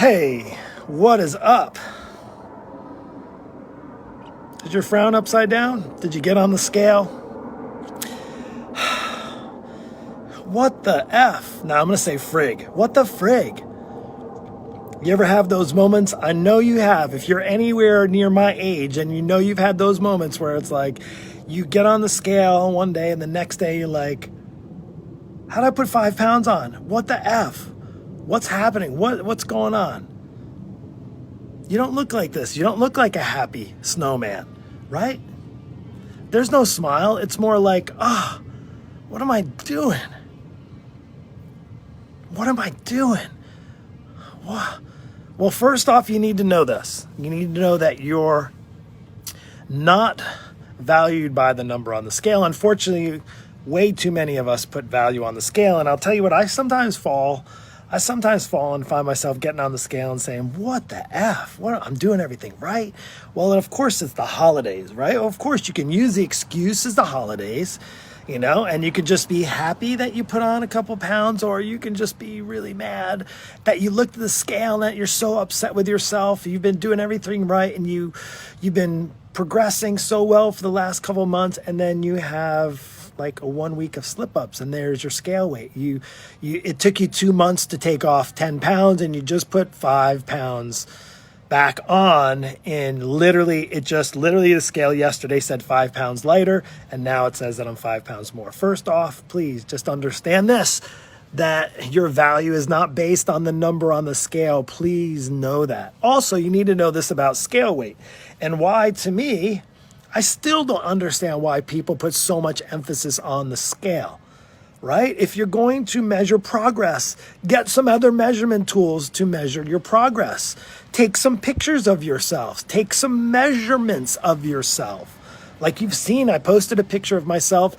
Hey, what is up? Is your frown upside down? Did you get on the scale? What the F? Now I'm going to say frig. What the frig? You ever have those moments? I know you have. If you're anywhere near my age and you know you've had those moments where it's like you get on the scale one day and the next day you're like, how'd I put 5 pounds on? What the F? What's happening? What's going on? You don't look like this. You don't look like a happy snowman, right? There's no smile. It's more like, what am I doing? What am I doing? Well, first off, you need to know this. You need to know that you're not valued by the number on the scale. Unfortunately, way too many of us put value on the scale. And I'll tell you what, I sometimes fall and find myself getting on the scale and saying, what the F? I'm doing everything right. Well, and of course it's the holidays, right? Well, of course you can use the excuse as the holidays, and you could just be happy that you put on a couple pounds, or you can just be really mad that you looked at the scale and that you're so upset with yourself. You've been doing everything right and you've been progressing so well for the last couple of months, and then you have like a 1 week of slip-ups and there's your scale weight. It took you 2 months to take off 10 pounds and you just put 5 pounds back on, and literally the scale yesterday said 5 pounds lighter and now it says that I'm 5 pounds more. First off, please just understand this, that your value is not based on the number on the scale. Please know that. Also, you need to know this about scale weight and why, to me, I still don't understand why people put so much emphasis on the scale, right? If you're going to measure progress, get some other measurement tools to measure your progress. Take some pictures of yourself. Take some measurements of yourself. Like you've seen, I posted a picture of myself,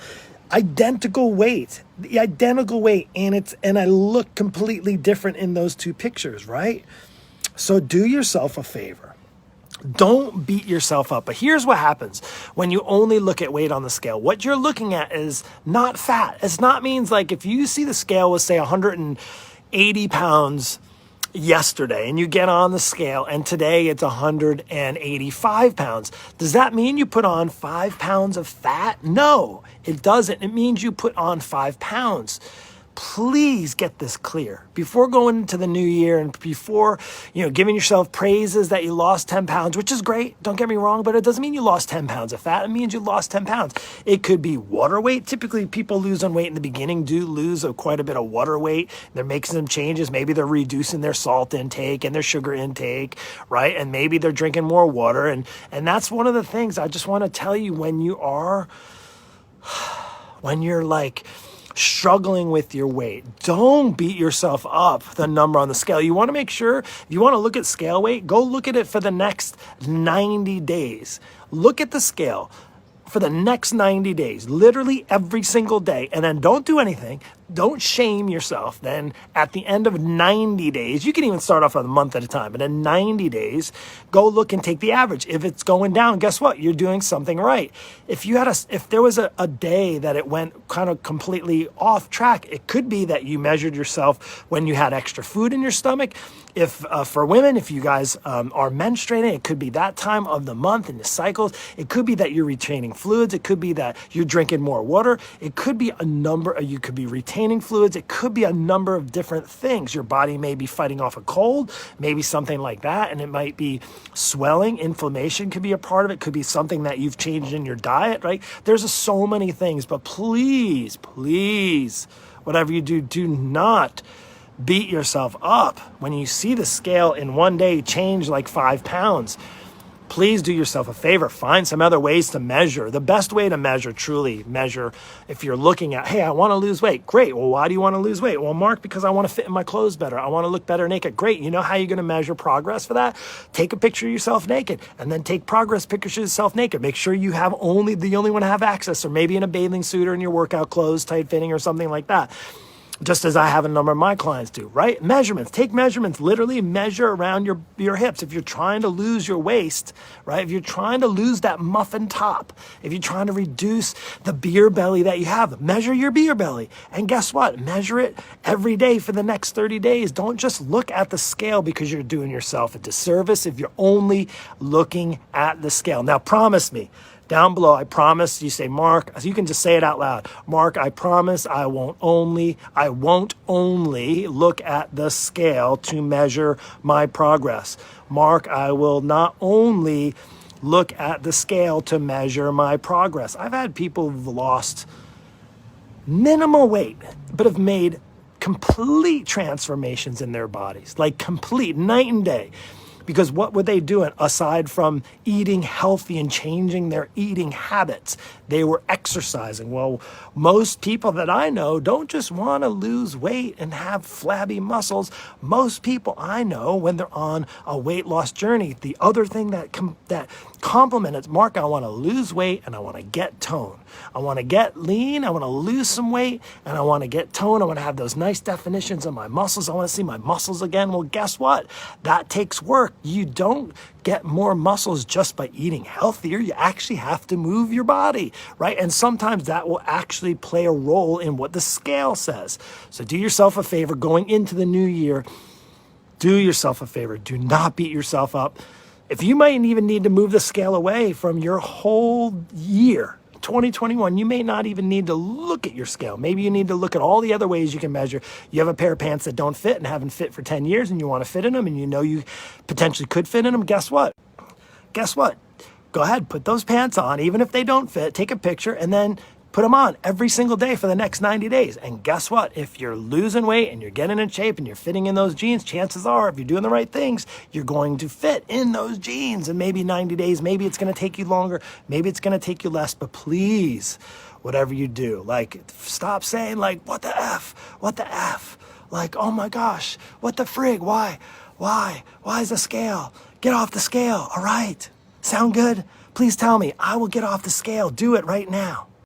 identical weight, and I look completely different in those two pictures, right? So do yourself a favor. Don't beat yourself up. But here's what happens when you only look at weight on the scale. What you're looking at is not fat. It's not means like if you see the scale was say 180 pounds yesterday and you get on the scale and today it's 185 pounds. Does that mean you put on 5 pounds of fat? No, it doesn't. It means you put on 5 pounds. Please get this clear before going into the new year and before, giving yourself praises that you lost 10 pounds, which is great. Don't get me wrong, but it doesn't mean you lost 10 pounds of fat. It means you lost 10 pounds. It could be water weight. Typically, people lose on weight in the beginning, do lose quite a bit of water weight. They're making some changes. Maybe they're reducing their salt intake and their sugar intake, right? And maybe they're drinking more water. And that's one of the things I just want to tell you when you're like, struggling with your weight, don't beat yourself up the number on the scale. You want to make sure, if you want to look at scale weight, go look at it for the next 90 days. Look at the scale for the next 90 days, literally every single day, and then don't do anything. Don't shame yourself. Then at the end of 90 days, you can even start off a month at a time, but in 90 days, go look and take the average. If it's going down, guess what? You're doing something right. If there was a day that it went kind of completely off track, it could be that you measured yourself when you had extra food in your stomach. If for women, if you guys are menstruating, it could be that time of the month in the cycles. It could be that you're retaining fluids. It could be that you're drinking more water. It could be you could be retaining fluids. It could be a number of different things. Your body may be fighting off a cold, maybe something like that, and it might be swelling. Inflammation could be a part of it. Could be something that you've changed in your diet, right? There's so many things, but please, whatever you do, do not beat yourself up when you see the scale in one day change like 5 pounds. Please do yourself a favor. Find some other ways to measure. The best way to truly measure, if you're looking at, hey, I want to lose weight. Great. Well, why do you want to lose weight? Well, Mark, because I want to fit in my clothes better. I want to look better naked. Great. You know how you're going to measure progress for that? Take a picture of yourself naked and then take progress pictures of yourself naked. Make sure you have the only one to have access, or maybe in a bathing suit or in your workout clothes, tight fitting or something like that. just as I have a number of my clients do, right? Measurements, take measurements, literally measure around your hips. If you're trying to lose your waist, right? If you're trying to lose that muffin top, if you're trying to reduce the beer belly that you have, measure your beer belly. And guess what? Measure it every day for the next 30 days. Don't just look at the scale because you're doing yourself a disservice if you're only looking at the scale. Now, promise me, down below, I promise, you say, Mark, you can just say it out loud. Mark, I promise I won't only look at the scale to measure my progress. Mark, I will not only look at the scale to measure my progress. I've had people who've lost minimal weight, but have made complete transformations in their bodies, like complete, night and day. Because what were they doing aside from eating healthy and changing their eating habits? They were exercising. Well, most people that I know don't just want to lose weight and have flabby muscles. Most people I know, when they're on a weight loss journey, the other thing that compliment is, Mark, I want to lose weight and I want to get tone. I want to get lean, I want to lose some weight, and I want to get tone. I want to have those nice definitions of my muscles. I want to see my muscles again. Well, guess what? That takes work. You don't get more muscles just by eating healthier. You actually have to move your body, right? And sometimes that will actually play a role in what the scale says. So do yourself a favor going into the new year. Do yourself a favor. Do not beat yourself up. If you might even need to move the scale away from your whole year, 2021, you may not even need to look at your scale. Maybe you need to look at all the other ways you can measure. You have a pair of pants that don't fit and haven't fit for 10 years and you want to fit in them and you know you potentially could fit in them. Guess what? Go ahead, put those pants on, even if they don't fit, take a picture and then put them on every single day for the next 90 days. And guess what? If you're losing weight and you're getting in shape and you're fitting in those jeans, chances are, if you're doing the right things, you're going to fit in those jeans. And maybe 90 days, maybe it's going to take you longer, maybe it's going to take you less, but please, whatever you do, like, stop saying, like, what the F? Like, oh my gosh, what the frig? Why is the scale? Get off the scale, all right? Sound good? Please tell me. I will get off the scale. Do it right now.